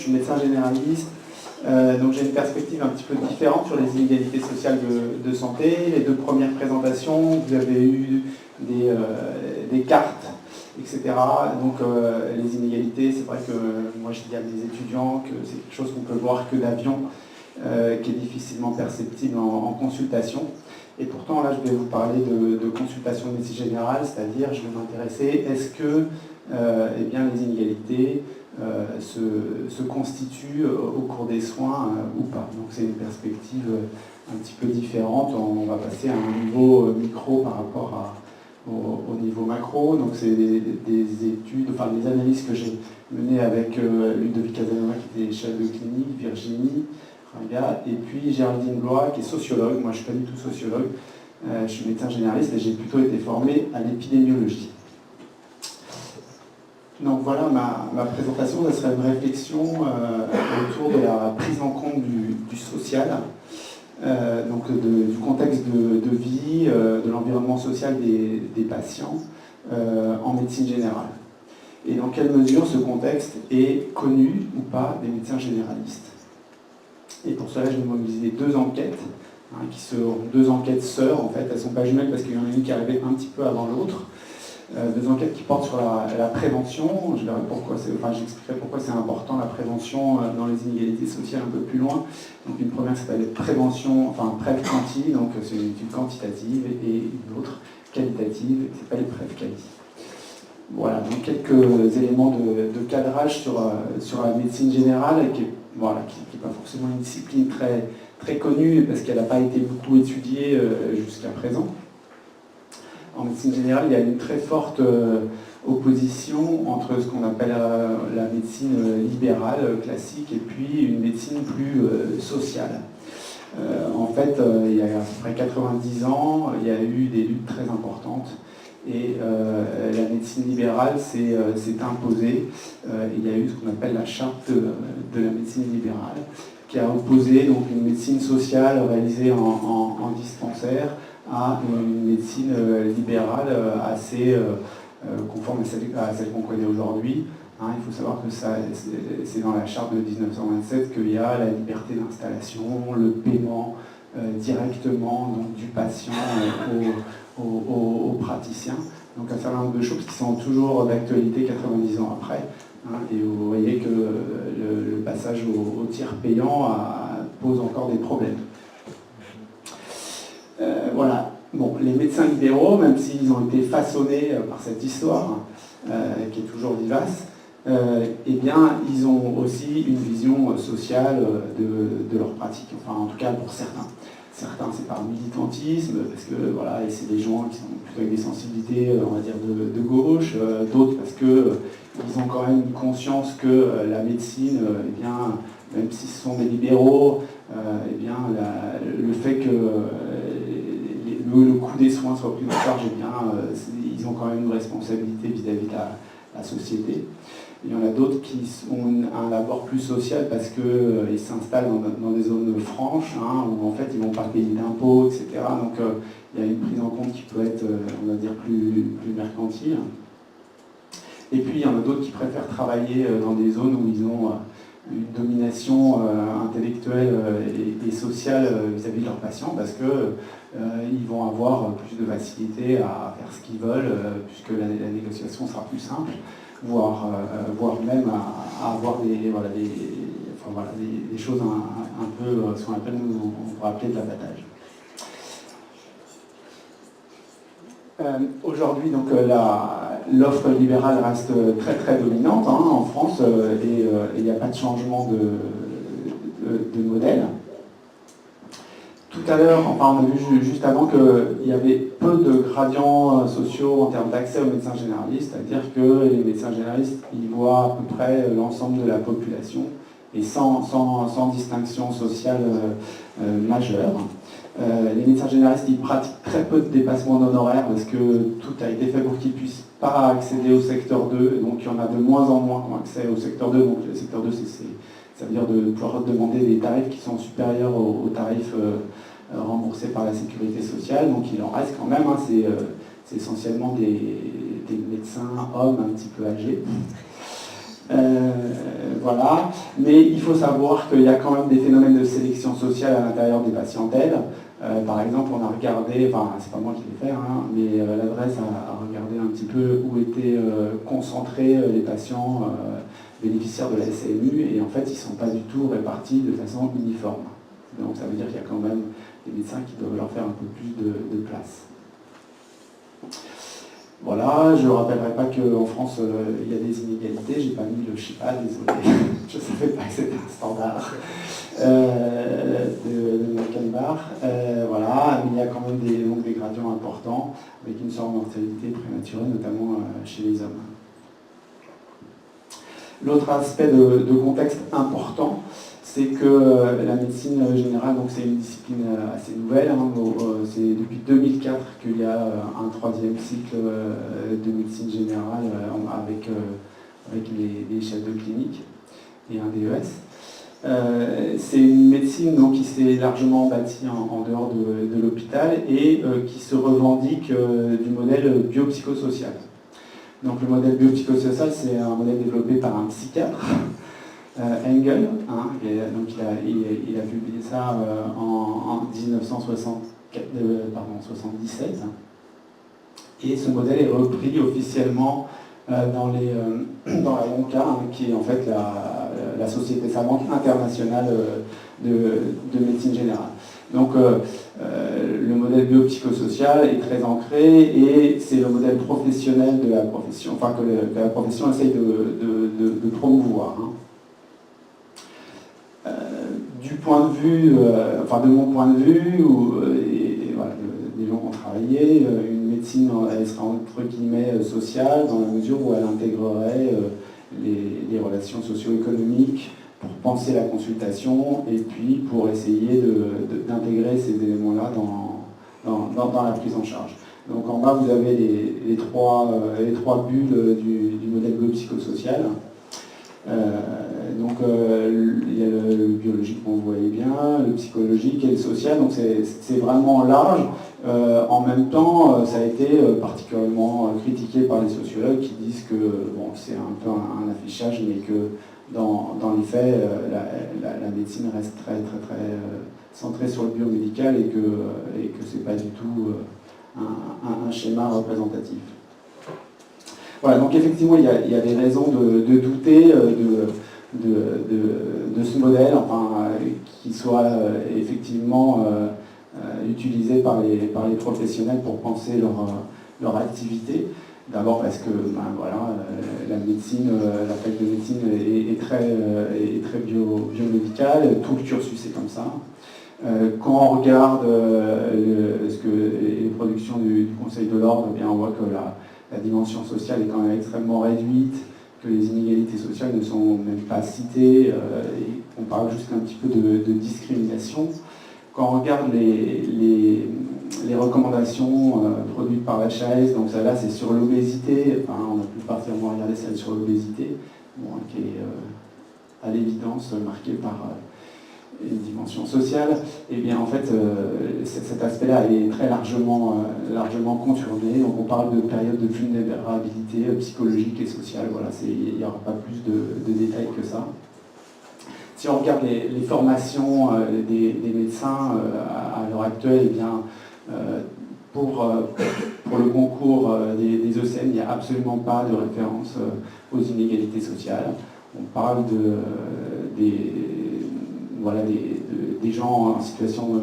Je suis médecin généraliste, donc j'ai une perspective un petit peu différente sur les inégalités sociales de santé. Les deux premières présentations, vous avez eu des cartes, etc. Donc les inégalités, c'est vrai que moi je dis à mes étudiants que c'est quelque chose qu'on peut voir que d'avion, qui est difficilement perceptible en consultation. Et pourtant là je vais vous parler de consultation de médecine générale, c'est-à-dire je vais m'intéresser, est-ce que eh bien, les inégalités se constituent au cours des soins ou pas. Donc c'est une perspective un petit peu différente. On va passer à un niveau micro par rapport au niveau macro. Donc c'est des études, enfin des analyses que j'ai menées avec Ludovic Casanova qui était chef de clinique, Virginie Raga, et puis Géraldine Blois qui est sociologue. Moi je ne suis pas du tout sociologue, je suis médecin généraliste et j'ai plutôt été formé à l'épidémiologie. Donc voilà, ma présentation, ça serait une réflexion autour de la prise en compte du social, donc du contexte de vie, de l'environnement social des patients en médecine générale. Et dans quelle mesure ce contexte est connu ou pas des médecins généralistes. Et pour cela, je vais mobiliser deux enquêtes, qui sont deux enquêtes sœurs, en fait, elles ne sont pas jumelles parce qu'il y en a une qui est arrivée un petit peu avant l'autre. Des enquêtes qui portent sur la prévention. Je verrai pourquoi j'expliquerai pourquoi c'est important la prévention dans les inégalités sociales un peu plus loin. Donc une première s'appelle prévention, enfin PrevQuanti, donc c'est une étude quantitative, et une autre qualitative qui s'appelle PrevQuali. Voilà, donc quelques éléments de cadrage sur la médecine générale, qui n'est pas forcément une discipline très connue parce qu'elle n'a pas été beaucoup étudiée jusqu'à présent. En médecine générale, il y a une très forte opposition entre ce qu'on appelle la médecine libérale classique et puis une médecine plus sociale. En fait, il y a à peu près 90 ans, il y a eu des luttes très importantes et la médecine libérale s'est imposée. Il y a eu ce qu'on appelle la charte de la médecine libérale qui a opposé donc, une médecine sociale réalisée en dispensaire à une médecine libérale assez conforme à celle qu'on connaît aujourd'hui. Il faut savoir que c'est dans la charte de 1927 qu'il y a la liberté d'installation, le paiement directement donc, du patient aux praticiens. Donc un certain nombre de choses qui sont toujours d'actualité 90 ans après. Et vous voyez que le passage au tiers payant pose encore des problèmes. Voilà. Bon, les médecins libéraux, même s'ils ont été façonnés par cette histoire, qui est toujours vivace, eh bien, ils ont aussi une vision sociale de leur pratique, enfin en tout cas pour certains. Certains, c'est par militantisme, parce que voilà, et c'est des gens qui sont plutôt avec des sensibilités, on va dire, de gauche, d'autres parce qu'ils ont quand même une conscience que la médecine, eh bien, même si ce sont des libéraux, eh bien, le fait que le coût des soins soit pris en charge, eh bien, ils ont quand même une responsabilité vis-à-vis de la société. Il y en a d'autres qui ont un apport plus social parce qu'ils s'installent dans des zones franches, où en fait ils ne vont pas payer d'impôts, etc. Donc il y a une prise en compte qui peut être, on va dire, plus mercantile. Et puis il y en a d'autres qui préfèrent travailler dans des zones où ils ont une domination intellectuelle et sociale vis-à-vis de leurs patients parce qu'ils vont avoir plus de facilité à faire ce qu'ils veulent puisque la négociation sera plus simple, voire même à avoir des choses un peu, ce qu'on appelle, on pourrait appeler de l'abattage. Aujourd'hui, donc l'offre libérale reste très dominante en France et il n'y a pas de changement de modèle. Tout à l'heure, enfin on a vu juste avant qu'il y avait peu de gradients sociaux en termes d'accès aux médecins généralistes, c'est-à-dire que les médecins généralistes ils voient à peu près l'ensemble de la population et sans distinction sociale majeure. Les médecins généralistes ils pratiquent très peu de dépassements d'honoraires parce que tout a été fait pour qu'ils ne puissent pas accéder au secteur 2, donc il y en a de moins en moins qui ont accès au secteur 2, donc le secteur 2 ça veut dire de pouvoir demander des tarifs qui sont supérieurs aux tarifs remboursés par la sécurité sociale, donc il en reste quand même, c'est essentiellement des médecins hommes un petit peu âgés. Voilà, mais il faut savoir qu'il y a quand même des phénomènes de sélection sociale à l'intérieur des patientèles. Par exemple, on a regardé, enfin c'est pas moi qui l'ai fait, hein, mais l'adresse a regardé un petit peu où étaient concentrés les patients bénéficiaires de la SAMU, et en fait ils ne sont pas du tout répartis de façon uniforme. Donc ça veut dire qu'il y a quand même des médecins qui doivent leur faire un peu plus de place. Voilà, je ne rappellerai pas qu'en France, il y a des inégalités. J'ai pas mis le Chipa, désolé. Je ne savais pas que c'était un standard de Mackenbach. Voilà, mais il y a quand même des gradients importants, avec une sorte de mortalité prématurée, notamment chez les hommes. L'autre aspect de contexte important, c'est que la médecine générale, donc c'est une discipline assez nouvelle, hein, c'est depuis 2004 qu'il y a un troisième cycle de médecine générale avec les chefs de clinique et un DES. C'est une médecine donc, qui s'est largement bâtie en dehors de l'hôpital et qui se revendique du modèle biopsychosocial. Donc le modèle biopsychosocial, c'est un modèle développé par un psychiatre, Engel, hein, donc il a publié ça en 1977. Et ce modèle est repris officiellement dans la LONCA, hein, qui est en fait la société savante internationale de médecine générale. Donc le modèle biopsychosocial est très ancré et c'est le modèle professionnel de la profession, enfin que la profession essaye de promouvoir. Hein. Du point de vue, de mon point de vue, voilà, des gens qui ont travaillé, une médecine elle serait entre guillemets sociale dans la mesure où elle intégrerait les relations socio-économiques pour penser la consultation et puis pour essayer d'intégrer ces éléments-là dans la prise en charge. Donc en bas vous avez les trois bulles du modèle biopsychosocial. Donc il y a le biologique, vous voyez bien, le psychologique et le social, donc c'est vraiment large. En même temps, ça a été particulièrement critiqué par les sociologues qui disent que bon, c'est un peu un affichage, mais que dans les faits, la médecine reste très centrée sur le biomédical et que c'est pas du tout un schéma représentatif. Voilà, donc effectivement, il y a des raisons de douter de ce modèle, enfin, qui soit effectivement utilisé par les professionnels pour penser leur activité. D'abord parce que voilà, la médecine, la fac de médecine est très biomédicale, tout le cursus est comme ça. Quand on regarde les productions du Conseil de l'Ordre, eh bien on voit que la dimension sociale est quand même extrêmement réduite, que les inégalités sociales ne sont même pas citées, et on parle juste un petit peu de discrimination. Quand on regarde les recommandations produites par l'HAS, donc ça là c'est sur l'obésité, enfin, on a plus particulièrement regardé celle sur l'obésité, bon, qui est à l'évidence marquée par une dimension sociale, et bien en fait cet aspect-là est très largement contourné. Donc on parle de période de vulnérabilité psychologique et sociale, voilà, il n'y aura pas plus de détails que ça. Si on regarde les formations des médecins à l'heure actuelle, eh bien pour le concours des ECN, il n'y a absolument pas de référence aux inégalités sociales. On parle des gens en situation de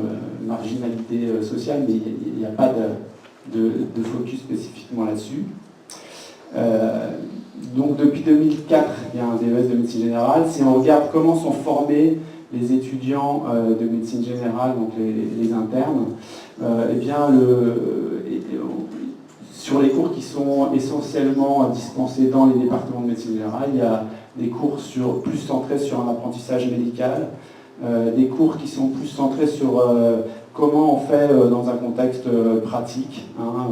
marginalité sociale, mais il n'y a pas de focus spécifiquement là-dessus. Donc depuis 2004, il y a un DES de médecine générale. Si on regarde comment sont formés les étudiants de médecine générale, donc les internes, eh bien sur les cours qui sont essentiellement dispensés dans les départements de médecine générale, il y a des cours plus centrés sur un apprentissage médical, des cours qui sont plus centrés sur comment on fait dans un contexte pratique, hein,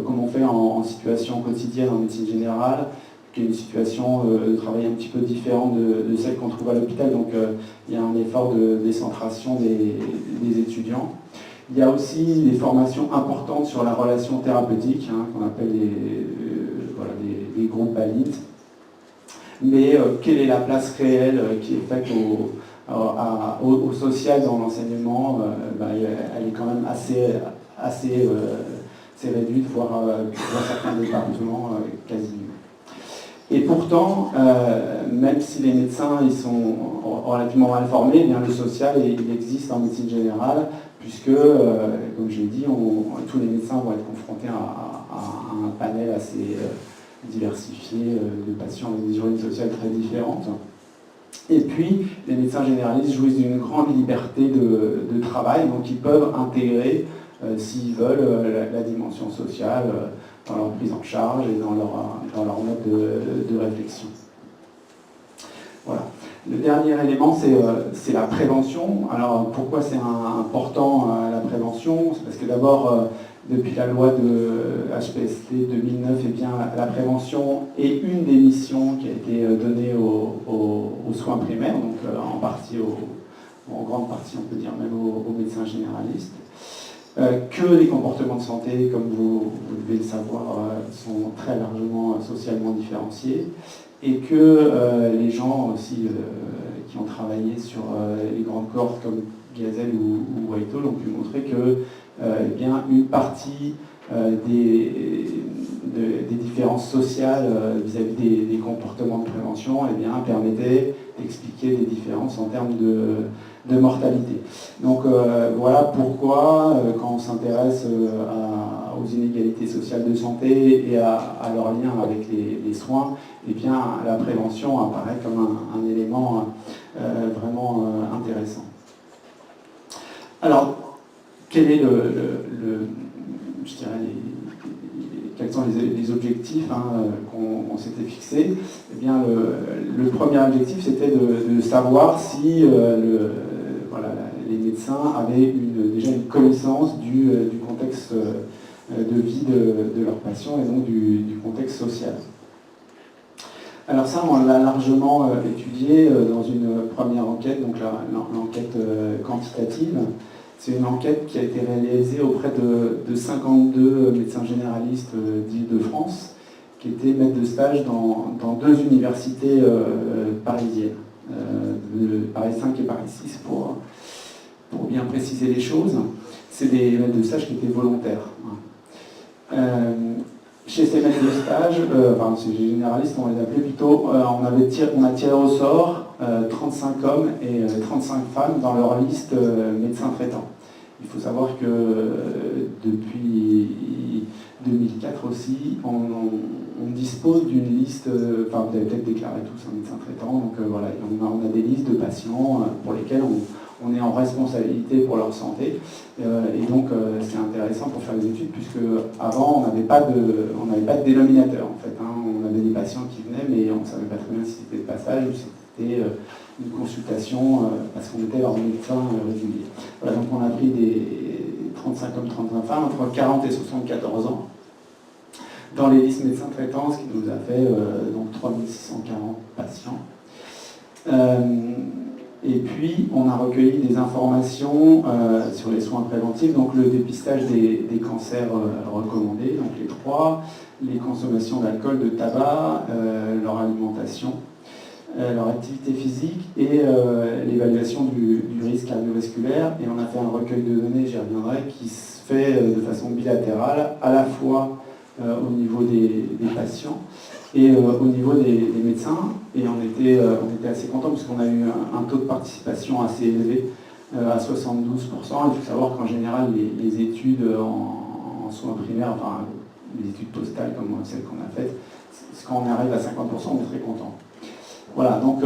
comment on fait en situation quotidienne en médecine générale, qui est une situation de travail un petit peu différente de celle qu'on trouve à l'hôpital, donc il y a un effort de décentration des étudiants. Il y a aussi des formations importantes sur la relation thérapeutique, hein, qu'on appelle des groupes BALIT. mais quelle est la place réelle qui est faite au social dans l'enseignement, elle est quand même assez réduite, voire dans certains départements quasi nulle. Et pourtant, même si les médecins ils sont relativement mal formés, eh bien, le social il existe en médecine générale, puisque, comme je l'ai dit, tous les médecins vont être confrontés à un panel assez diversifié de patients avec des origines sociales très différentes. Et puis, les médecins généralistes jouissent d'une grande liberté de travail, donc ils peuvent intégrer, s'ils veulent, la dimension sociale dans leur prise en charge et dans leur mode de réflexion. Voilà. Le dernier élément, c'est la prévention. Alors, pourquoi c'est important la prévention? C'est parce que d'abord, depuis la loi de HPST 2009, eh bien, la prévention est une des missions qui a été donnée aux soins primaires, donc en grande partie, on peut dire même aux médecins généralistes. Que les comportements de santé, comme vous devez le savoir, sont très largement socialement différenciés, et que les gens aussi qui ont travaillé sur les grandes cohortes comme Gazelle ou Whitehall ont pu montrer que eh bien, une partie des différences sociales vis-à-vis des comportements de prévention eh bien, permettait d'expliquer des différences en termes de mortalité. Donc voilà pourquoi, quand on s'intéresse aux inégalités sociales de santé et à leur lien avec les soins, eh bien, la prévention apparaît comme un élément vraiment intéressant. Alors, quel est je dirais quels sont les objectifs qu'on s'était fixés? Eh bien, le premier objectif, c'était de savoir si les médecins avaient déjà une connaissance du contexte de vie de leurs patients et donc du contexte social. Alors ça, on l'a largement étudié dans une première enquête, donc l'enquête quantitative. C'est une enquête qui a été réalisée auprès de 52 médecins généralistes d'Île-de-France, qui étaient maîtres de stage dans deux universités parisiennes, Paris 5 et Paris 6 pour bien préciser les choses. C'est des maîtres de stage qui étaient volontaires. Chez ces maîtres de stage, ces généralistes, on les appelait plutôt, on a tiré au sort 35 hommes et 35 femmes dans leur liste médecins traitants. Il faut savoir que depuis 2004 aussi, on dispose d'une liste, vous avez peut-être déclaré tous un médecin traitant, donc voilà, on a des listes de patients pour lesquels on est en responsabilité pour leur santé. Et donc c'est intéressant pour faire des études, puisque avant on n'avait pas de dénominateur en fait. On avait des patients qui venaient, mais on ne savait pas très bien si c'était de passage ou si c'était une consultation parce qu'on était leur médecin régulier. Voilà, donc on a pris des 35 hommes, 35 femmes entre 40 et 74 ans dans les listes médecins traitants, ce qui nous a fait donc 3640 patients. Et puis, on a recueilli des informations sur les soins préventifs, donc le dépistage des cancers recommandés, donc les 3, les consommations d'alcool, de tabac, leur alimentation, leur activité physique et l'évaluation du risque cardiovasculaire. Et on a fait un recueil de données, j'y reviendrai, qui se fait de façon bilatérale, à la fois au niveau des patients et au niveau des médecins. Et on était assez contents parce qu'on a eu un taux de participation assez élevé, à 72%. Il faut savoir qu'en général, les études en soins primaires, enfin les études postales comme celles qu'on a faites, quand on arrive à 50%, on est très content. Voilà, donc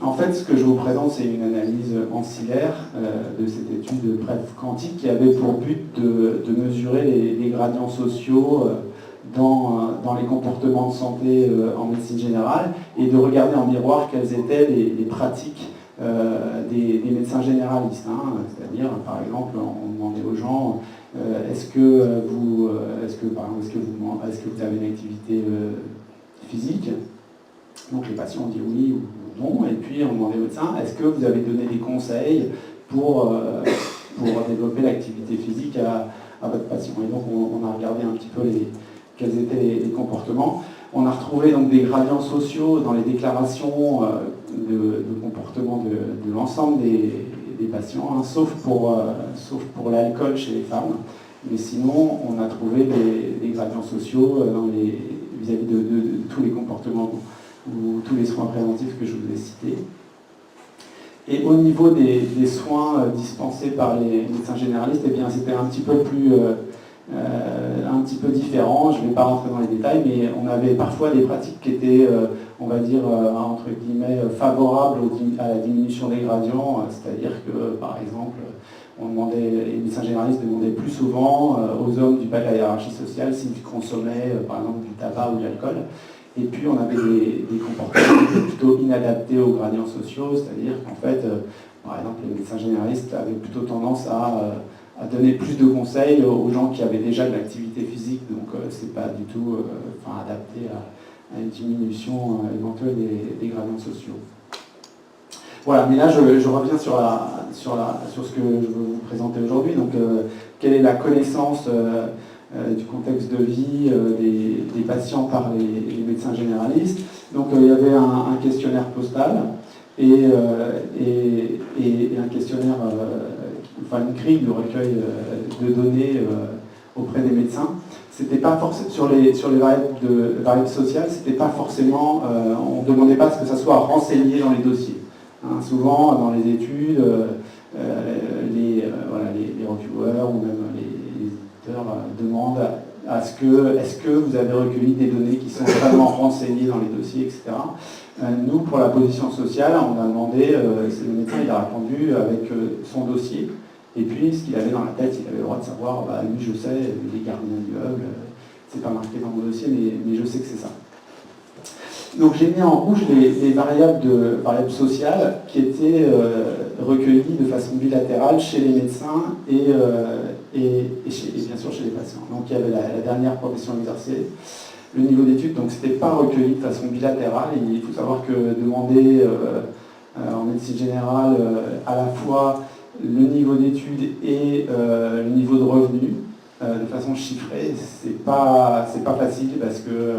en fait, ce que je vous présente, c'est une analyse ancillaire de cette étude PREF quantique qui avait pour but de mesurer les gradients sociaux dans les comportements de santé en médecine générale et de regarder en miroir quelles étaient les pratiques des médecins généralistes. C'est-à-dire, par exemple, on demandait aux gens est-ce que vous avez une activité physique? Donc les patients ont dit oui ou non, et puis on demandait au médecin est-ce que vous avez donné des conseils pour développer l'activité physique à votre patient? Et donc on a regardé un petit peu quels étaient les comportements. On a retrouvé donc des gradients sociaux dans les déclarations de comportement de l'ensemble des patients, hein, sauf pour l'alcool chez les femmes. Mais sinon, on a trouvé des gradients sociaux vis-à-vis de tous les comportements ou tous les soins préventifs que je vous ai cités. Et au niveau des soins dispensés par les médecins généralistes, eh bien, c'était un petit peu différent. Je ne vais pas rentrer dans les détails, mais on avait parfois des pratiques qui étaient, on va dire, entre guillemets, favorables à la diminution des gradients. C'est-à-dire que, par exemple, les médecins généralistes demandaient plus souvent aux hommes du bas de la hiérarchie sociale s'ils consommaient, par exemple, du tabac ou de l'alcool. Et puis on avait des comportements plutôt inadaptés aux gradients sociaux, c'est-à-dire qu'en fait, par exemple, les médecins généralistes avaient plutôt tendance à donner plus de conseils aux gens qui avaient déjà de l'activité physique, donc c'est pas du tout adapté à une diminution éventuelle des gradients sociaux. Voilà, mais là je reviens sur ce que je veux vous présenter aujourd'hui. Donc, quelle est la connaissance du contexte de vie des patients par les médecins généralistes. Donc il y avait un questionnaire postal et un questionnaire, une grille de recueil de données auprès des médecins. C'était pas forcément sur les variables sociales, c'était pas forcément, on ne demandait pas à ce que ça soit renseigné dans les dossiers. Hein, souvent dans les études, les reviewers ou même les demande est-ce que vous avez recueilli des données qui sont vraiment renseignées dans les dossiers, etc. Nous, pour la position sociale, on a demandé, le médecin il a répondu avec son dossier, et puis ce qu'il avait dans la tête, il avait le droit de savoir, lui je sais, il est gardien d'immeuble, c'est pas marqué dans mon dossier, mais je sais que c'est ça. Donc j'ai mis en rouge les variables sociales qui étaient recueillies de façon bilatérale chez les médecins et bien sûr chez les patients. Donc il y avait la dernière profession exercée, le niveau d'études, donc c'était pas recueilli de façon bilatérale. Et il faut savoir que demander en médecine générale à la fois le niveau d'études et le niveau de revenu de façon chiffrée, c'est pas facile parce que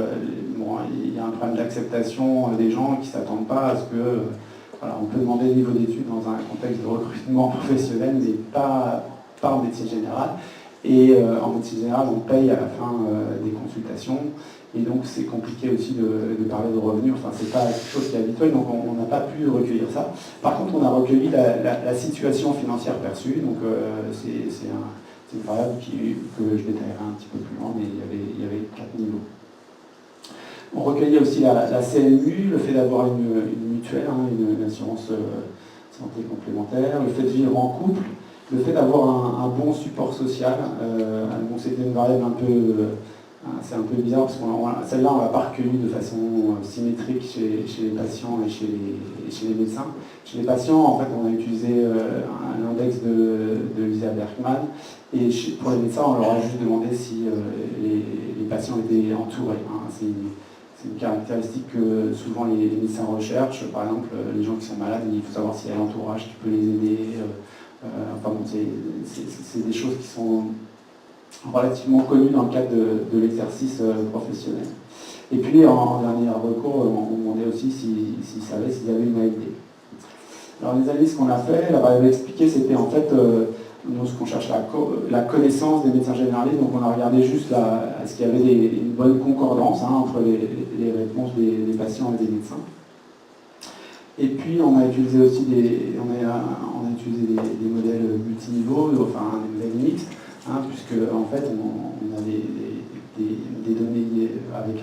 il y a un problème d'acceptation des gens qui ne s'attendent pas à ce que on peut demander le niveau d'études dans un contexte de recrutement professionnel, mais pas en médecine générale. Et en médecine générale, on paye à la fin des consultations, et donc c'est compliqué aussi de parler de revenus. Enfin, c'est pas quelque chose qui est habituel, donc on n'a pas pu recueillir ça. Par contre, on a recueilli la situation financière perçue, donc c'est une variable que je détaillerai un petit peu plus loin, mais il y avait 4 niveaux. On recueillait aussi la CMU, le fait d'avoir une mutuelle, une assurance santé complémentaire, le fait de vivre en couple, le fait d'avoir un bon support social. C'était une variable c'est un peu bizarre parce que celle-là, on ne l'a pas recueillie de façon symétrique chez les patients et chez les médecins. Chez les patients, en fait, on a utilisé un index de Lisa Berkman, et pour les médecins, on leur a juste demandé si les patients étaient entourés. C'est une caractéristique que souvent les médecins recherchent. Par exemple, les gens qui sont malades, il faut savoir s'il y a l'entourage qui peut les aider. C'est des choses qui sont relativement connues dans le cadre de l'exercice professionnel. Et puis, en dernier recours, on demandait aussi s'ils savaient s'ils avaient une ALD. Alors, les analyses qu'on a fait, la variable expliquée, c'était en fait nous, ce qu'on cherche, la connaissance des médecins généralistes. Donc on a regardé juste est-ce qu'il y avait une bonne concordance entre les réponses des patients et des médecins. Et puis on a utilisé aussi des modèles multiniveaux, enfin des modèles mixtes, puisque en fait on a des données avec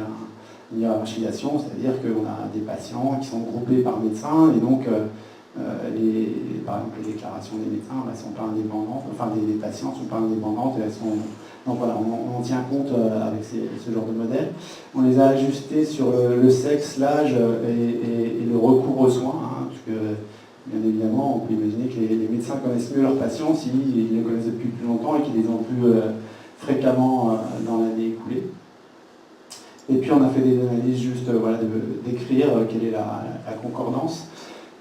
une hiérarchisation, c'est-à-dire qu'on a des patients qui sont groupés par médecin, et donc par exemple, les déclarations des médecins ne sont pas indépendantes, enfin des patients ne sont pas indépendantes, et elles sont. Donc voilà, on tient compte avec ce genre de modèle. On les a ajustés sur le sexe, l'âge et le recours aux soins, puisque bien évidemment, on peut imaginer que les médecins connaissent mieux leurs patients s'ils les connaissent depuis plus longtemps et qu'ils les ont plus fréquemment dans l'année écoulée. Et puis on a fait des analyses juste d'écrire quelle est la concordance.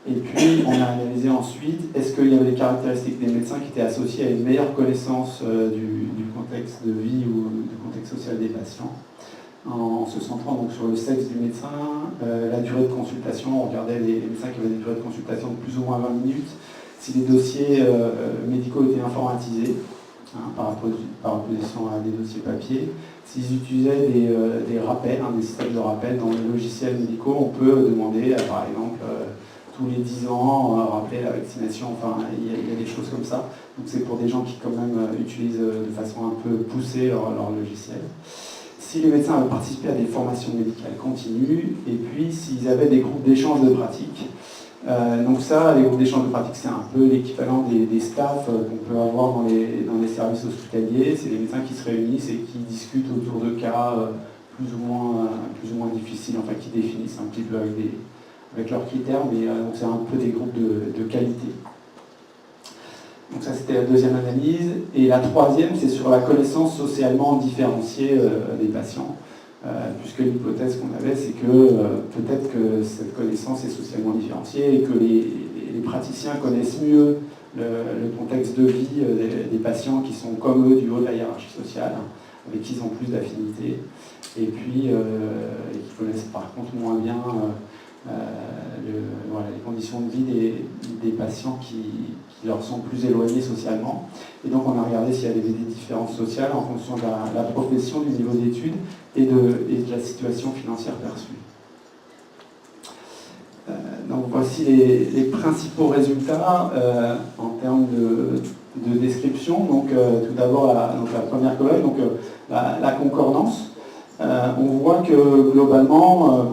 Et puis, on a analysé ensuite, est-ce qu'il y avait des caractéristiques des médecins qui étaient associées à une meilleure connaissance du contexte de vie ou du contexte social des patients. en se centrant donc sur le sexe du médecin, la durée de consultation. On regardait les médecins qui avaient des durées de consultation de plus ou moins 20 minutes, si les dossiers médicaux étaient informatisés, par opposition à des dossiers papier, s'ils utilisaient des rappels, des systèmes de rappel dans les logiciels médicaux. On peut demander, par exemple, tous les 10 ans, rappeler la vaccination, enfin, il y a des choses comme ça. Donc c'est pour des gens qui quand même utilisent de façon un peu poussée leur logiciel. Si les médecins avaient participé à des formations médicales continues, et puis s'ils avaient des groupes d'échange de pratiques. Donc ça, les groupes d'échange de pratiques, c'est un peu l'équivalent des staffs qu'on peut avoir dans les services hospitaliers. C'est les médecins qui se réunissent et qui discutent autour de cas plus ou moins difficiles, enfin qui définissent un petit peu avec leurs critères, mais donc c'est un peu des groupes de qualité. Donc ça, c'était la deuxième analyse. Et la troisième, c'est sur la connaissance socialement différenciée des patients. Puisque l'hypothèse qu'on avait, c'est que peut-être que cette connaissance est socialement différenciée et que les praticiens connaissent mieux le contexte de vie des patients qui sont comme eux du haut de la hiérarchie sociale, avec qui ils ont plus d'affinités, et puis qui connaissent par contre moins bien les conditions de vie des patients qui leur sont plus éloignés socialement. Et donc on a regardé s'il y avait des différences sociales en fonction de la profession, du niveau d'études et de la situation financière perçue. Donc voici les principaux résultats en termes de description. Donc tout d'abord la première colonne, donc la concordance. On voit que globalement,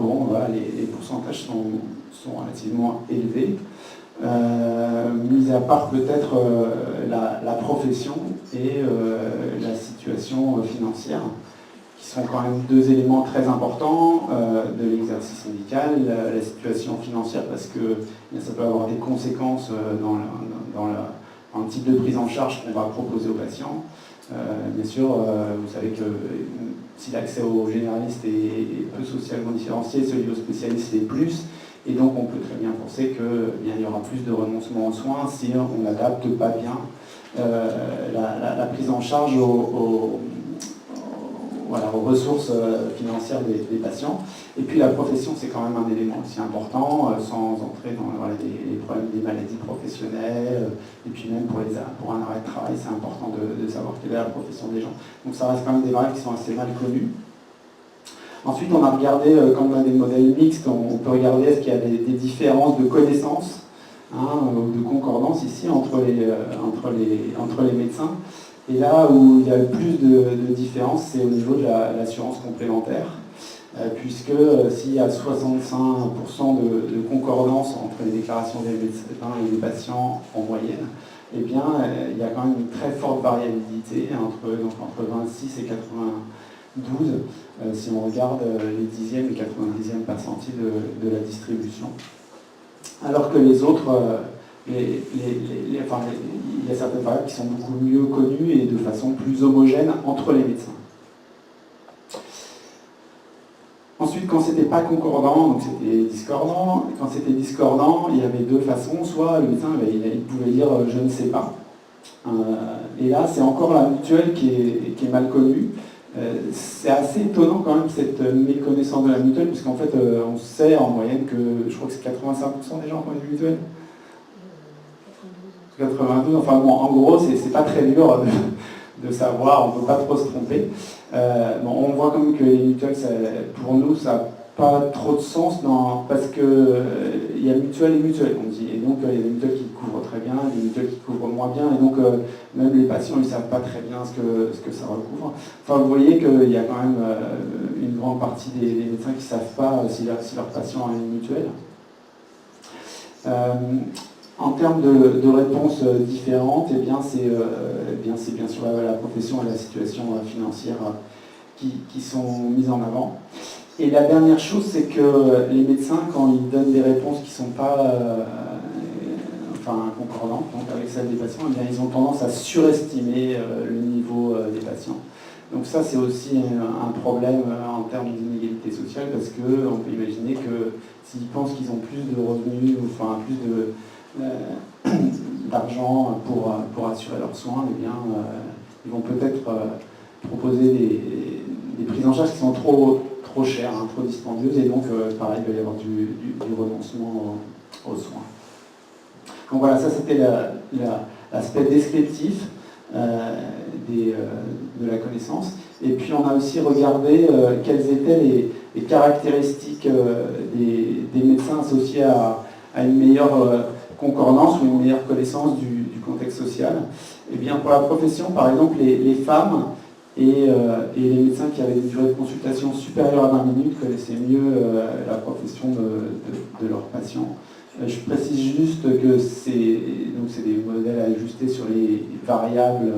les pourcentages sont relativement élevés, mis à part peut-être la profession et la situation financière, qui sont quand même deux éléments très importants de l'exercice médical. La situation financière, parce que ça peut avoir des conséquences dans le type de prise en charge qu'on va proposer aux patients. Bien sûr, vous savez que si l'accès aux généralistes est peu socialement différencié, celui aux spécialistes l'est plus, et donc on peut très bien penser qu'il y aura plus de renoncement aux soins si on n'adapte pas bien la prise en charge aux ressources financières des patients. Et puis la profession, c'est quand même un élément aussi important, sans entrer dans les problèmes des maladies professionnelles, et puis même pour un arrêt de travail, c'est important de savoir quelle est la profession des gens. Donc ça reste quand même des variables qui sont assez mal connues. Ensuite, on a regardé, quand on a des modèles mixtes, on peut regarder est-ce qu'il y a des différences de connaissances, ou de concordance ici entre les médecins. Et là où il y a le plus de différences, c'est au niveau de l'assurance complémentaire, puisque s'il y a 65% de concordance entre les déclarations des médecins et des patients en moyenne, eh bien, il y a quand même une très forte variabilité entre 26 et 92, si on regarde les 10e et 90e percentiles de la distribution. Alors que les autres, il y a certaines variables qui sont beaucoup mieux connues et de façon plus homogène entre les médecins. Ensuite, quand c'était pas concordant, donc c'était discordant. Quand c'était discordant, il y avait deux façons. Soit le médecin il pouvait dire je ne sais pas. Et là, c'est encore la mutuelle qui est mal connue. C'est assez étonnant quand même cette méconnaissance de la mutuelle, puisqu'en fait on sait en moyenne que je crois que c'est 85% des gens qui ont une mutuelle. 92, enfin bon, en gros c'est pas très dur de savoir, on ne peut pas trop se tromper. On voit quand même que les mutuelles, pour nous, ça n'a pas trop de sens, parce qu'il y a mutuelle et mutuelle, on dit. Et donc il y a des mutuelles qui couvrent très bien, des mutuelles qui couvrent moins bien, et donc même les patients ils ne savent pas très bien ce que ça recouvre. Enfin, vous voyez qu'il y a quand même une grande partie des médecins qui ne savent pas si leur patient a une mutuelle. En termes de réponses différentes, eh bien, c'est bien sûr la profession et la situation financière qui sont mises en avant. Et la dernière chose, c'est que les médecins, quand ils donnent des réponses qui ne sont pas concordantes donc avec celles des patients, eh bien, ils ont tendance à surestimer le niveau des patients. Donc ça, c'est aussi un problème en termes d'inégalité sociale, parce qu'on peut imaginer que s'ils pensent qu'ils ont plus de revenus, plus d'argent pour assurer leurs soins, eh bien, ils vont peut-être proposer des prises en charge qui sont trop chères, hein, trop dispendieuses, et donc pareil, il va y avoir du renoncement aux soins. Donc voilà, ça c'était l'aspect descriptif de la connaissance. Et puis on a aussi regardé quelles étaient les caractéristiques des médecins associés à une meilleure concordance ou une meilleure connaissance du contexte social. Et bien pour la profession, par exemple, les femmes et les médecins qui avaient des durées de consultation supérieures à 20 minutes connaissaient mieux la profession de leurs patients. Je précise juste que c'est des modèles à ajuster sur les variables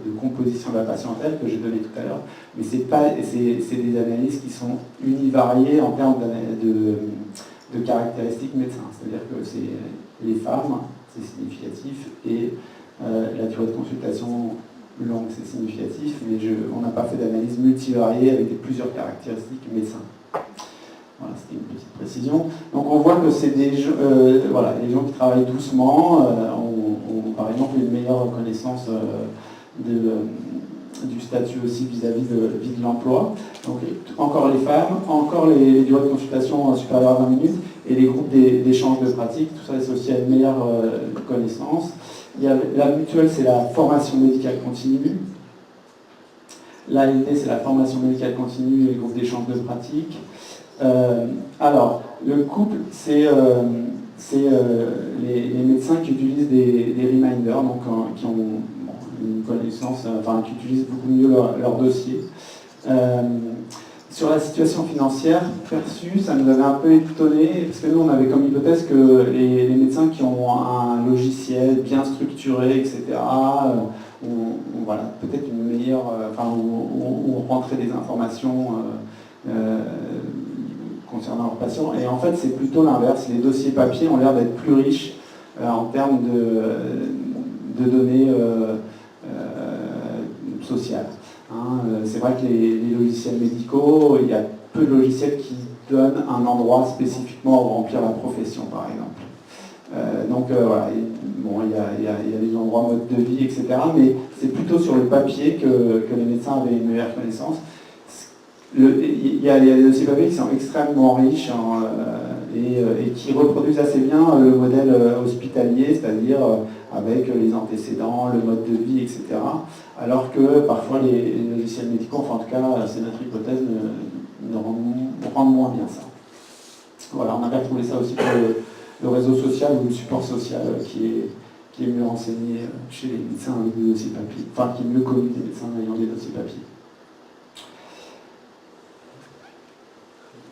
de composition de la patientèle que j'ai donné tout à l'heure, mais c'est des analyses qui sont univariées en termes de caractéristiques médecins. C'est-à-dire que c'est les femmes, c'est significatif, et la durée de consultation longue, c'est significatif, mais on n'a pas fait d'analyse multivariée avec plusieurs caractéristiques médecins. Voilà, c'était une petite précision. Donc on voit que c'est les gens qui travaillent doucement ont par exemple une meilleure connaissance du statut aussi vis-à-vis de l'emploi. Donc encore les femmes, encore les durées de consultation supérieures à 20 minutes, et les groupes d'échange de pratiques, tout ça est associé à une meilleure connaissance. Il y a, la mutuelle, c'est la formation médicale continue. L'ALD, c'est la formation médicale continue et le groupe d'échange de pratiques. Alors, le couple, c'est les médecins qui utilisent des reminders, donc qui ont une connaissance, enfin qui utilisent beaucoup mieux leur dossier. Sur la situation financière perçue, ça nous avait un peu étonné, parce que nous on avait comme hypothèse que les médecins qui ont un logiciel bien structuré, etc., ont voilà, peut-être une meilleure, où rentrer des informations concernant leurs patients. Et en fait, c'est plutôt l'inverse. Les dossiers papier ont l'air d'être plus riches en termes de données sociales. C'est vrai que les logiciels médicaux, il y a peu de logiciels qui donnent un endroit spécifiquement où remplir la profession, par exemple. Voilà, il y a des endroits mode de vie, etc. Mais c'est plutôt sur le papier que les médecins avaient une meilleure connaissance. Il y a des dossiers papier qui sont extrêmement riches et qui reproduisent assez bien le modèle hospitalier, c'est-à-dire avec les antécédents, le mode de vie, etc. Alors que parfois les logiciels médicaux, enfin en tout cas c'est notre hypothèse, rendent moins bien ça. Voilà, on avait retrouvé ça aussi pour le réseau social ou le support social qui est mieux renseigné chez les médecins avec des dossiers papier, enfin qui est mieux connu des médecins ayant des dossiers papier.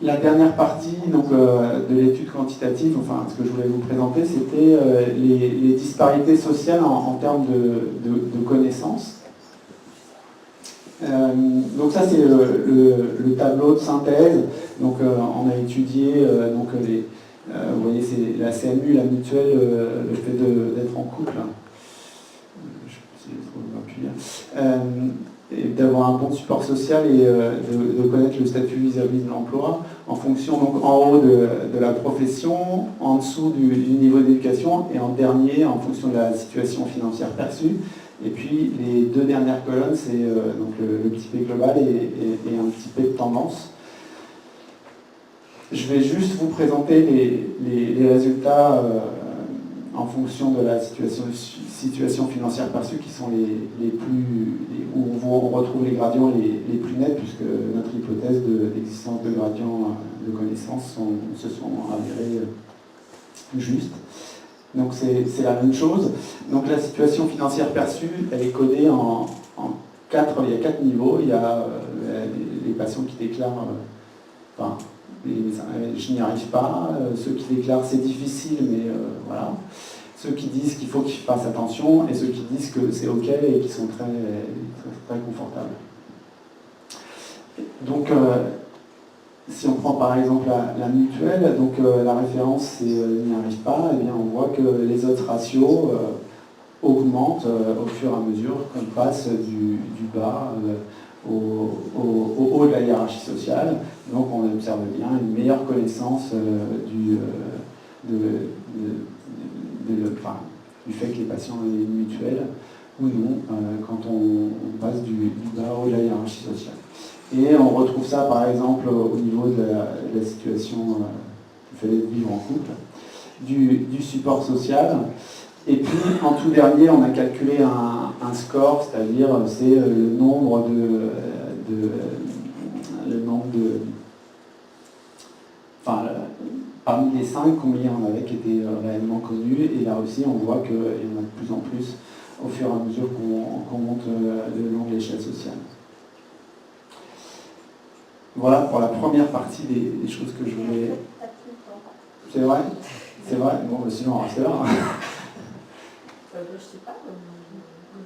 La dernière partie donc, de l'étude quantitative, enfin ce que je voulais vous présenter, c'était les disparités sociales en termes de connaissances. Donc ça c'est le tableau de synthèse. Donc on a étudié vous voyez c'est la CMU, la mutuelle, le fait d'être en couple. Je sais pas si je trouve et d'avoir un bon support social et de connaître le statut vis-à-vis de l'emploi en fonction, donc en haut de la profession, en dessous du niveau d'éducation et en dernier en fonction de la situation financière perçue. Et puis les deux dernières colonnes, c'est donc le petit P global et un petit P de tendance. Je vais juste vous présenter les résultats en fonction de la situation financière perçue qui sont où on retrouve les gradients les plus nets, puisque notre hypothèse d'existence de gradients de connaissances se sont avérées justes. Donc c'est la même chose. Donc la situation financière perçue, elle est codée il y a 4 niveaux. Il y a les patients qui déclarent, je n'y arrive pas, ceux qui déclarent c'est difficile, mais voilà. Ceux qui disent qu'il faut qu'ils fassent attention et ceux qui disent que c'est ok et qui sont très, très, très confortables. Donc, si on prend par exemple la mutuelle, donc la référence c'est n'y arrive pas, et bien on voit que les autres ratios augmentent au fur et à mesure qu'on passe du bas au haut de la hiérarchie sociale. Donc on observe bien une meilleure connaissance du fait que les patients aient une mutuelle ou non quand on passe du bas au haut de la hiérarchie sociale. Et on retrouve ça par exemple au niveau de la situation qu'il fallait vivre en couple, du support social. Et puis en tout dernier, on a calculé un score, c'est-à-dire c'est le nombre enfin, parmi les 5, combien on avait qui étaient réellement connus. Et là aussi, on voit qu'il y en a de plus en plus au fur et à mesure qu'on monte le long de l'échelle sociale. Voilà pour la première partie des choses que je voulais... C'est vrai? C'est vrai? Bon, bah sinon on reste là. Je sais pas, comme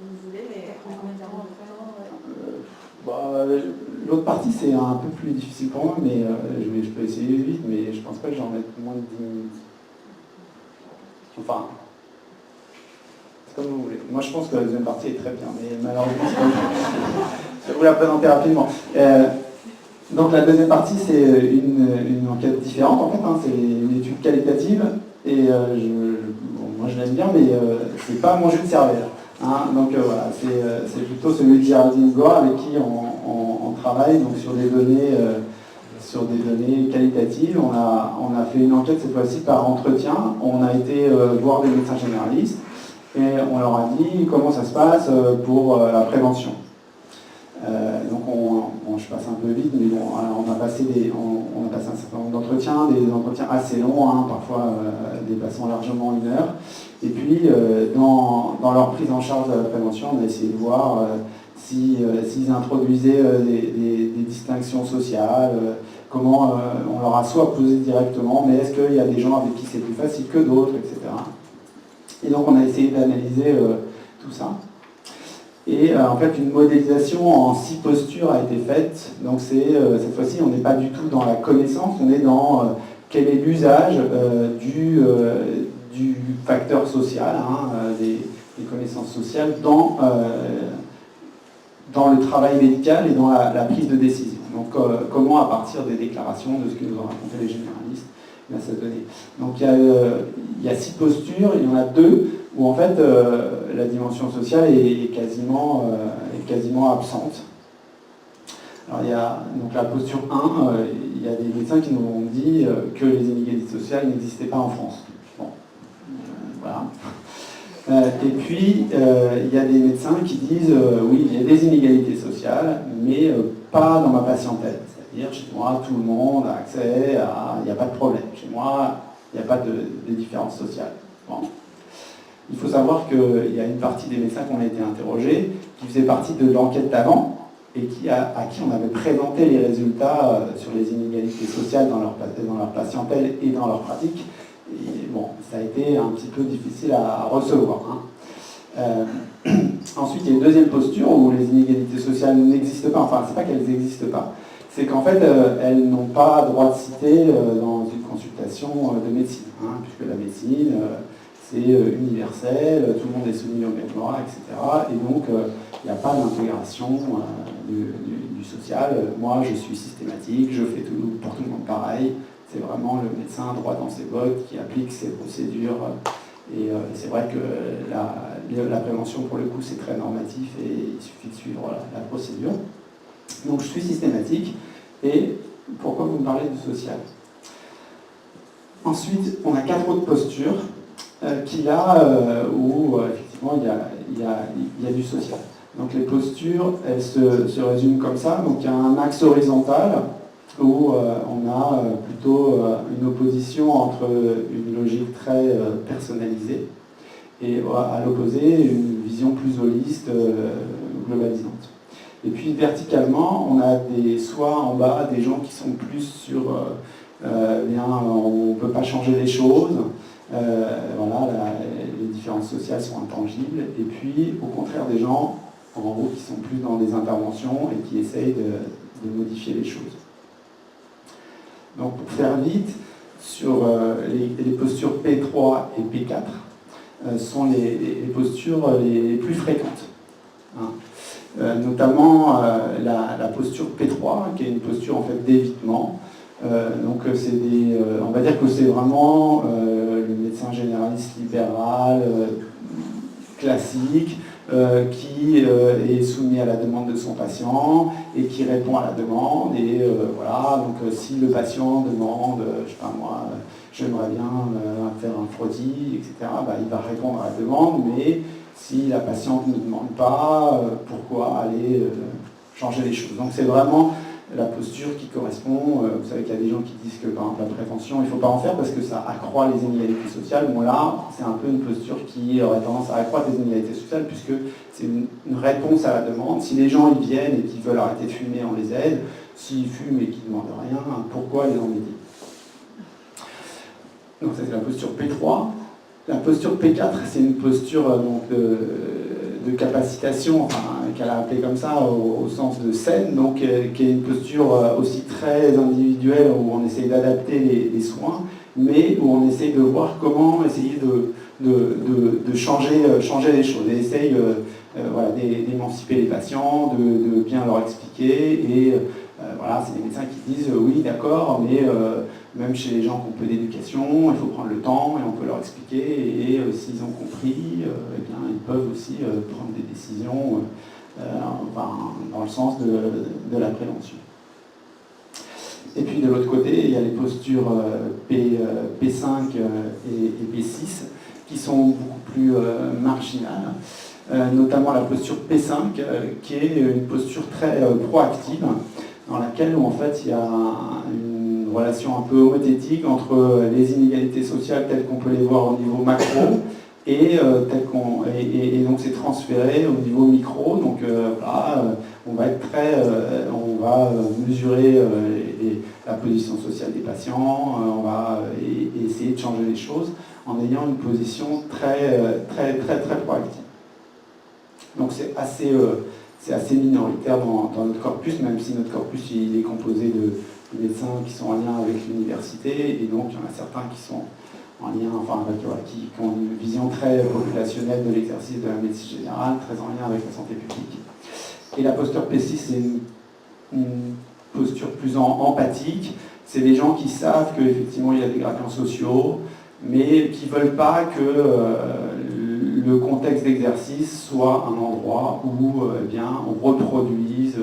vous voulez, mais en combien de temps l'autre partie c'est un peu plus difficile pour moi, mais je peux essayer vite, mais je pense pas que j'en mette moins de 10 minutes. Enfin, c'est comme vous voulez. Moi je pense que la deuxième partie est très bien, mais malheureusement je vais vous la présenter rapidement. Donc la deuxième partie c'est une enquête différente en fait, hein, c'est une étude qualitative, et moi je l'aime bien, mais c'est pas mon jus de cervelle. Hein, donc voilà, c'est plutôt celui de Géraldine Goa avec qui on travaille donc sur des données qualitatives. On a fait une enquête cette fois-ci par entretien. On a été voir des médecins généralistes et on leur a dit comment ça se passe pour la prévention. Donc je passe un peu vite, mais bon, on a passé un certain nombre d'entretiens, des entretiens assez longs, hein, parfois dépassant largement 1 heure. Et puis, dans leur prise en charge de la prévention, on a essayé de voir s'ils introduisaient des distinctions sociales, comment on leur a soit posé directement, mais est-ce qu'il y a des gens avec qui c'est plus facile que d'autres, etc. Et donc on a essayé d'analyser tout ça. Et en fait, une modélisation en 6 postures a été faite. Donc cette fois-ci, on n'est pas du tout dans la connaissance, on est dans quel est l'usage du facteur social, hein, des connaissances sociales dans le travail médical et dans la prise de décision. Donc comment, à partir des déclarations, de ce que nous ont raconté les généralistes, ça donnait. Donc il y a 6 postures, il y en a 2 où en fait la dimension sociale est quasiment absente. Alors il y a donc la posture 1, il y a des médecins qui nous ont dit que les inégalités sociales n'existaient pas en France. Bon, voilà. Et puis il y a des médecins qui disent oui, il y a des inégalités sociales, mais pas dans ma patientèle. C'est-à-dire chez moi tout le monde a accès à, il n'y a pas de problème. Chez moi, il n'y a pas de différence sociale. Bon. Il faut savoir qu'il y a une partie des médecins qui ont été interrogés, qui faisaient partie de l'enquête d'avant, et à qui on avait présenté les résultats sur les inégalités sociales dans leur patientèle et dans leur pratique. Et bon, ça a été un petit peu difficile à recevoir. Hein. Ensuite, il y a une deuxième posture où les inégalités sociales n'existent pas. Enfin, c'est pas qu'elles n'existent pas, c'est qu'en fait, elles n'ont pas droit de citer dans une consultation de médecine, hein, puisque la médecine... c'est universel, tout le monde est soumis au même droit, etc. Et donc, il n'y a pas d'intégration du social. Moi, je suis systématique, je fais tout pour tout le monde pareil. C'est vraiment le médecin droit dans ses bottes qui applique ses procédures. Et c'est vrai que la prévention, pour le coup, c'est très normatif et il suffit de suivre la procédure. Donc, je suis systématique. Et pourquoi vous me parlez du social? Ensuite, on a 4 autres postures. Où effectivement il y a du social. Donc les postures, elles se résument comme ça. Donc il y a un axe horizontal où on a plutôt une opposition entre une logique très personnalisée et à l'opposé une vision plus holiste, globalisante. Et puis verticalement, on a soit en bas des gens qui sont plus sur on ne peut pas changer les choses. Voilà, les différences sociales sont intangibles, et puis au contraire des gens en haut qui sont plus dans des interventions et qui essayent de modifier les choses. Donc pour faire vite, sur les postures P3 et P4 sont les postures les plus fréquentes. Hein. Notamment la posture P3 qui est une posture en fait d'évitement. Donc on va dire que c'est vraiment le médecin généraliste libéral classique qui est soumis à la demande de son patient et qui répond à la demande. Et voilà, donc si le patient demande, je sais pas moi, j'aimerais bien faire un frottis, etc., bah, il va répondre à la demande, mais si la patiente ne demande pas, pourquoi aller changer les choses. Donc c'est vraiment la posture qui correspond. Vous savez qu'il y a des gens qui disent que par exemple la prévention, il ne faut pas en faire parce que ça accroît les inégalités sociales. Bon là, c'est un peu une posture qui aurait tendance à accroître les inégalités sociales puisque c'est une réponse à la demande. Si les gens ils viennent et qu'ils veulent arrêter de fumer, on les aide. S'ils fument et qu'ils ne demandent rien, pourquoi les embêter? Donc ça c'est la posture P3. La posture P4, c'est une posture donc, de capacitation, enfin, qu'elle a appelée comme ça au sens de scène, donc qui est une posture aussi très individuelle où on essaye d'adapter les soins, mais où on essaye de voir comment essayer de changer les choses, et essaye voilà, d'émanciper les patients, de bien leur expliquer, et voilà, c'est des médecins qui disent oui d'accord, mais même chez les gens qui ont peu d'éducation, il faut prendre le temps et on peut leur expliquer, et s'ils ont compris, eh bien, ils peuvent aussi prendre des décisions enfin, dans le sens de la prévention. Et puis de l'autre côté, il y a les postures P5 et P6 qui sont beaucoup plus marginales, notamment la posture P5 qui est une posture très proactive dans laquelle en fait il y a une relation un peu homothétique entre les inégalités sociales telles qu'on peut les voir au niveau macro et donc c'est transféré au niveau micro. Donc voilà, on va être on va mesurer la position sociale des patients, on va essayer de changer les choses en ayant une position très proactive. Donc c'est assez minoritaire dans notre corpus, même si notre corpus il est composé de médecins qui sont en lien avec l'université, et donc il y en a certains qui sont en lien, enfin, qui ont une vision très populationnelle de l'exercice de la médecine générale, très en lien avec la santé publique. Et la posture P6, c'est une posture plus empathique. C'est des gens qui savent qu'effectivement il y a des gradients sociaux, mais qui ne veulent pas que le contexte d'exercice soit un endroit où eh bien, on reproduise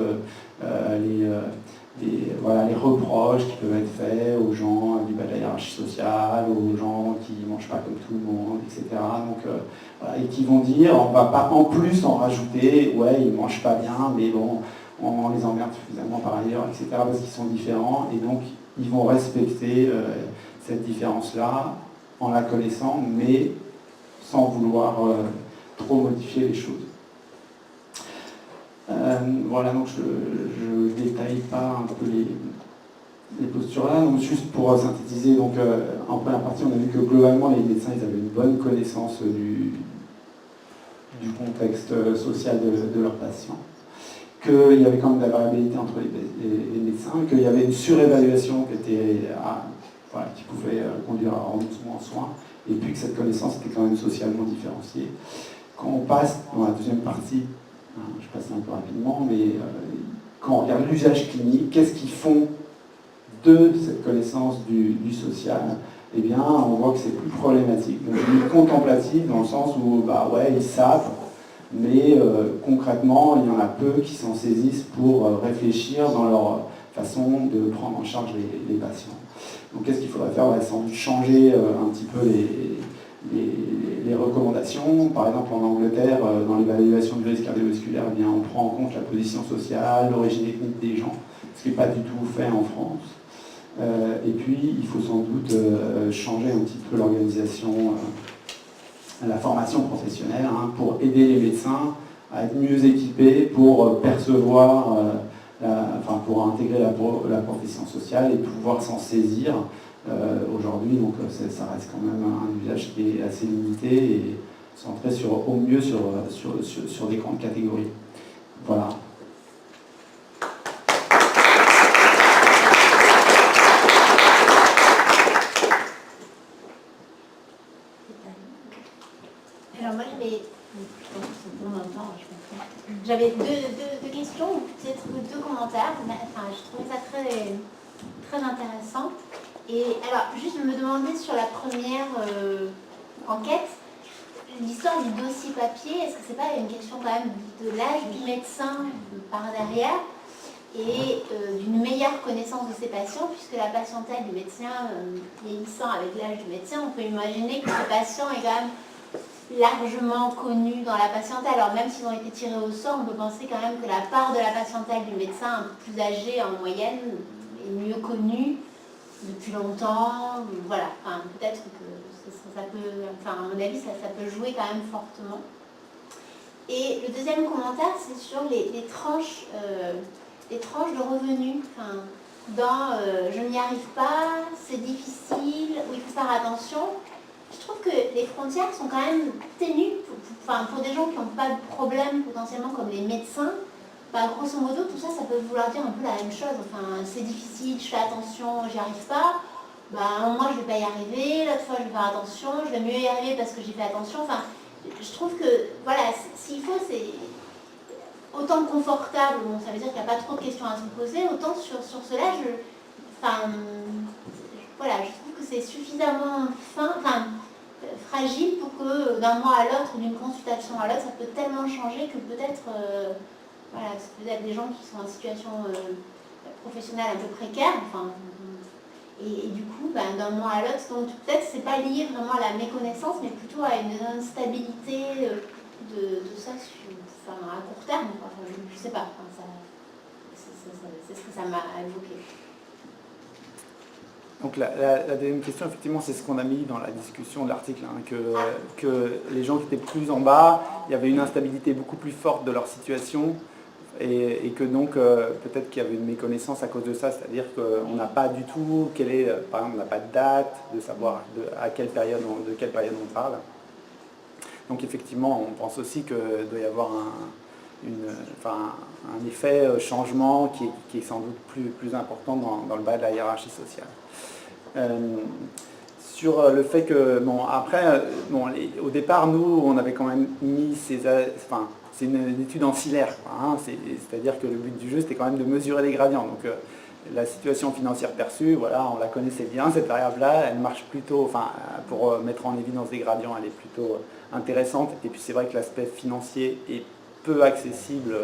les reproches qui peuvent être faits aux gens du bas de la hiérarchie sociale, aux gens qui ne mangent pas comme tout le monde, etc. Donc, voilà, et qui vont dire, on ne va pas en plus en rajouter, ouais, ils ne mangent pas bien, mais bon, on les emmerde suffisamment par ailleurs, etc. parce qu'ils sont différents, et donc ils vont respecter cette différence-là en la connaissant, mais sans vouloir trop modifier les choses. Voilà, donc je ne détaille pas un peu les postures là. Donc juste pour synthétiser, donc, en première partie, on a vu que globalement, les médecins ils avaient une bonne connaissance du contexte social de leurs patients, qu'il y avait quand même de la variabilité entre les médecins, qu'il y avait une surévaluation qui pouvait conduire à un remboursement en soins, et puis que cette connaissance était quand même socialement différenciée. Quand on passe dans la deuxième partie, je passe un peu rapidement, mais quand on regarde l'usage clinique, qu'est-ce qu'ils font de cette connaissance du social? Eh bien, on voit que c'est plus problématique. Donc, il est contemplatif dans le sens où, bah ouais, ils savent, mais concrètement, il y en a peu qui s'en saisissent pour réfléchir dans leur façon de prendre en charge les patients. Donc, qu'est-ce qu'il faudrait faire? Sans doute changer un petit peu les recommandations. Par exemple, en Angleterre, dans l'évaluation du risque cardiovasculaire, eh bien, on prend en compte la position sociale, l'origine ethnique des gens, ce qui n'est pas du tout fait en France. Et puis, il faut sans doute changer un petit peu l'organisation, la formation professionnelle, pour aider les médecins à être mieux équipés pour percevoir, pour intégrer la profession sociale et pouvoir s'en saisir. Aujourd'hui, donc ça reste quand même un usage qui est assez limité et centré au mieux sur des grandes catégories. Voilà. Alors moi j'avais deux questions ou peut-être deux commentaires. Enfin, je trouvais ça très intéressant. Et alors, juste me demander sur la première enquête, l'histoire du dossier papier, est-ce que c'est pas une question quand même de l'âge du médecin par derrière et d'une meilleure connaissance de ses patients, puisque la patientèle du médecin vieillissant avec l'âge du médecin, on peut imaginer que ce patient est quand même largement connu dans la patientèle. Alors même s'ils ont été tirés au sort, on peut penser quand même que la part de la patientèle du médecin un peu plus âgé en moyenne est mieux connue depuis longtemps. Voilà, enfin, peut-être que ça peut, enfin, à mon avis, ça peut jouer quand même fortement. Et le deuxième commentaire, c'est sur les tranches de revenus. Enfin, dans je n'y arrive pas, c'est difficile, ou il faut faire attention. Je trouve que les frontières sont quand même ténues pour des gens qui n'ont pas de problème potentiellement comme les médecins. Bah, grosso modo, tout ça, ça peut vouloir dire un peu la même chose. Enfin, c'est difficile, je fais attention, j'y arrive pas. Bah, moi, je ne vais pas y arriver. L'autre fois, je vais faire attention. Je vais mieux y arriver parce que j'ai fait attention. Enfin, je trouve que, voilà, s'il faut, c'est autant confortable. Bon, ça veut dire qu'il n'y a pas trop de questions à se poser. Autant sur cela, voilà, je trouve que c'est suffisamment fragile pour que d'un mois à l'autre, d'une consultation à l'autre, ça peut tellement changer que peut-être voilà, c'est peut-être des gens qui sont en situation professionnelle un peu précaire, enfin, et du coup, ben, d'un mois à l'autre, donc peut-être c'est pas lié vraiment à la méconnaissance, mais plutôt à une instabilité de ça à court terme. Enfin, je sais pas, enfin, c'est ce que ça m'a évoqué. Donc la deuxième question, effectivement, c'est ce qu'on a mis dans la discussion de l'article, hein, que les gens qui étaient plus en bas, il y avait une instabilité beaucoup plus forte de leur situation et que donc peut-être qu'il y avait une méconnaissance à cause de ça, c'est-à-dire qu'on n'a pas du tout, par exemple, on n'a pas de date, de savoir de quelle période on parle. Donc effectivement, on pense aussi qu'il doit y avoir un effet changement qui est sans doute plus important dans le bas de la hiérarchie sociale. Sur le fait que, bon, après, au départ, nous, on avait quand même mis c'est une étude ancillaire, hein, c'est-à-dire que le but du jeu, c'était quand même de mesurer les gradients. Donc, la situation financière perçue, voilà, on la connaissait bien, cette variable-là, elle marche plutôt, pour mettre en évidence des gradients, elle est plutôt intéressante. Et puis, c'est vrai que l'aspect financier est peu accessible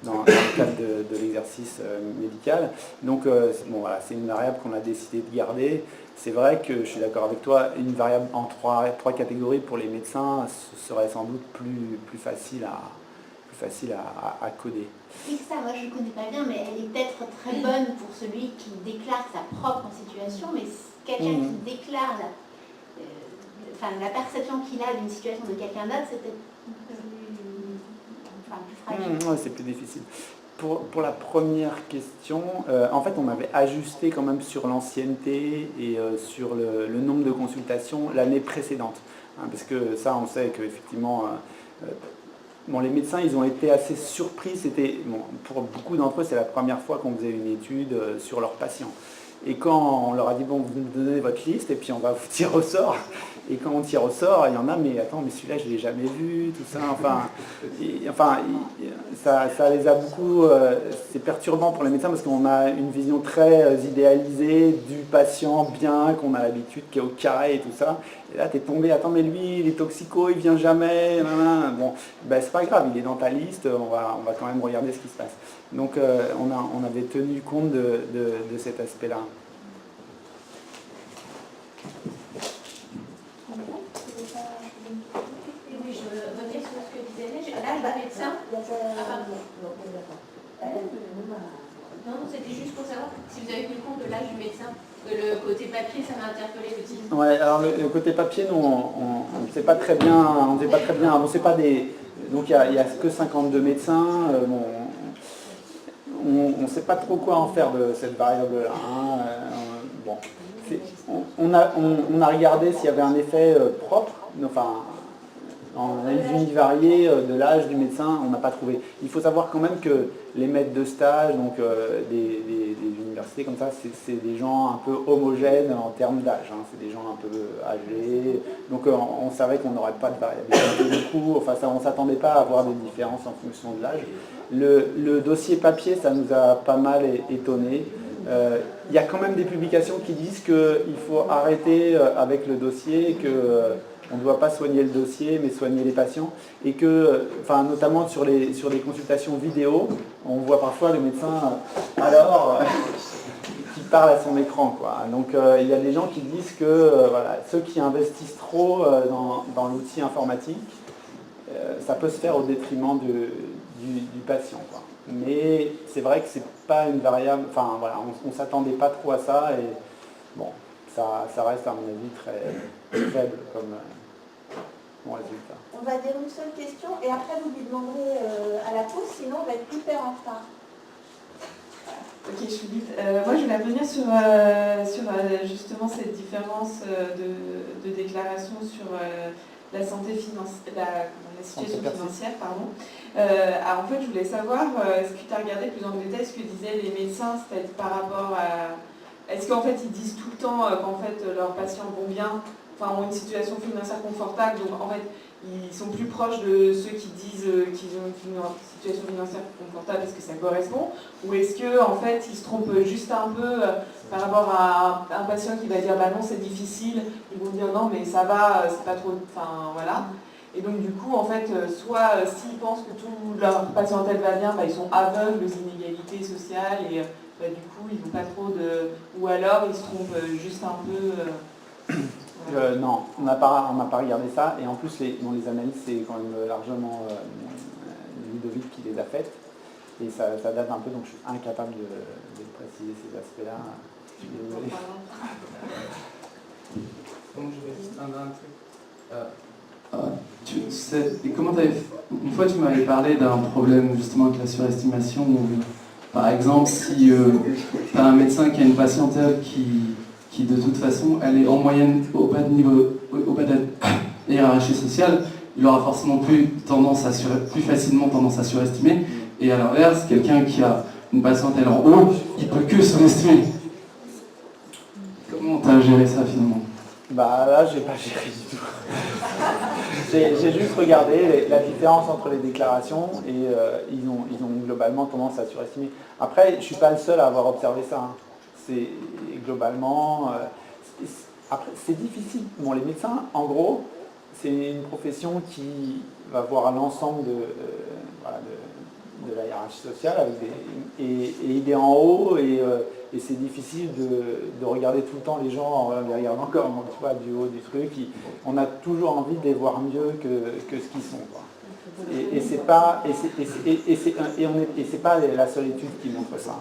dans le cadre de l'exercice médical. Donc, voilà, c'est une variable qu'on a décidé de garder. C'est vrai que je suis d'accord avec toi, une variable en trois catégories pour les médecins serait sans doute plus facile à coder. Oui, ça, moi je ne connais pas bien, mais elle est peut-être très bonne pour celui qui déclare sa propre situation, mais quelqu'un qui déclare la perception qu'il a d'une situation de quelqu'un d'autre, c'est peut-être plus fragile. Ouais, c'est plus difficile. Pour la première question, en fait, on avait ajusté quand même sur l'ancienneté et sur le nombre de consultations l'année précédente. Hein, parce que ça, on sait qu'effectivement, les médecins, ils ont été assez surpris. Pour beaucoup d'entre eux, c'est la première fois qu'on faisait une étude sur leurs patients. Et quand on leur a dit, bon, vous nous donnez votre liste et puis on va vous tirer au sort. Et quand on tire au sort, il y en a, mais attends, mais celui-là, je ne l'ai jamais vu, tout ça. Ça les a beaucoup... c'est perturbant pour les médecins parce qu'on a une vision très idéalisée du patient bien, qu'on a l'habitude, qui est au carré et tout ça. Et là, tu es tombé, attends, mais lui, il est toxico, il vient jamais. Bon, ben, c'est pas grave, il est dans ta liste, on va quand même regarder ce qui se passe. Donc, on avait tenu compte de cet aspect-là. Oui, je veux revenir sur ce que disait l'âge du médecin. Non, c'était juste pour savoir si vous avez tenu compte de l'âge du médecin. Le côté papier, ça m'a interpellé aussi. Ouais, alors le côté papier, nous, on ne sait pas très bien. On sait pas des. Donc il n'y a que 52 médecins. On ne sait pas trop quoi en faire de cette variable-là. Hein. On a regardé s'il y avait un effet propre, en analyse univariée de l'âge du médecin, on n'a pas trouvé. Il faut savoir quand même que les maîtres de stage, donc des universités comme ça, c'est des gens un peu homogènes en termes d'âge. Hein. C'est des gens un peu âgés. Donc on savait qu'on n'aurait pas de variabilité. Du coup, on ne s'attendait pas à avoir des différences en fonction de l'âge. Le dossier papier, ça nous a pas mal étonné. Il y a quand même des publications qui disent qu'il faut arrêter avec le dossier, que on ne doit pas soigner le dossier, mais soigner les patients. Et que, enfin, notamment sur des consultations vidéo, on voit parfois le médecin, qui parle à son écran, quoi. Donc il y a des gens qui disent que voilà, ceux qui investissent trop dans l'outil informatique, ça peut se faire au détriment du patient, quoi. Mais c'est vrai que c'est pas une variable, enfin voilà, on s'attendait pas trop à ça et bon, ça reste à mon avis très faible comme résultat. On va dire une seule question et après vous lui demanderez à la pause, sinon on va être hyper en retard. Ok, je suis vite. Moi, je voulais revenir sur justement cette différence de déclaration sur la santé financière, la situation financière, pardon. Alors, en fait, je voulais savoir, est-ce que tu as regardé plus en détail ce que disaient les médecins, c'est-à-dire par rapport à... Est-ce qu'en fait, ils disent tout le temps qu'en fait, leurs patients vont bien, enfin, ont une situation financière confortable, donc en fait, ils sont plus proches de ceux qui disent qu'ils ont une situation financière confortable parce que ça correspond, ou est-ce qu'en fait ils se trompent juste un peu par rapport à un patient qui va dire bah non c'est difficile, ils vont dire non mais ça va, c'est pas trop, enfin voilà. Et donc du coup en fait soit s'ils pensent que toute leur patientèle va bien, bah, ils sont aveugles aux inégalités sociales et bah, du coup ils n'ont pas trop de... ou alors ils se trompent juste un peu... Non, on n'a pas regardé ça, et en plus les analyses c'est quand même largement Ludovic qui les a faites, et ça date un peu, donc je suis incapable de préciser ces aspects-là. Je suis désolé. Donc je vais juste un truc. Et comment une fois tu m'avais parlé d'un problème justement avec la surestimation, où, par exemple si tu as un médecin qui a une patientèle qui de toute façon, elle est en moyenne au bas de la hiérarchie sociale, il aura forcément plus facilement tendance à surestimer. Et à l'inverse, quelqu'un qui a une patientèle en haut, il ne peut que surestimer. Comment tu as géré ça finalement? Bah là, j'ai pas géré du tout. J'ai juste regardé la différence entre les déclarations et ils ont globalement tendance à surestimer. Après, je ne suis pas le seul à avoir observé ça, hein. C'est globalement... après, c'est difficile. Bon, les médecins, en gros, c'est une profession qui va voir l'ensemble de la hiérarchie sociale et il est en haut et c'est difficile de regarder tout le temps les gens en les regardant comme tu vois, du haut du truc. On a toujours envie de les voir mieux que ce qu'ils sont, quoi. Et c'est pas la seule étude qui montre ça.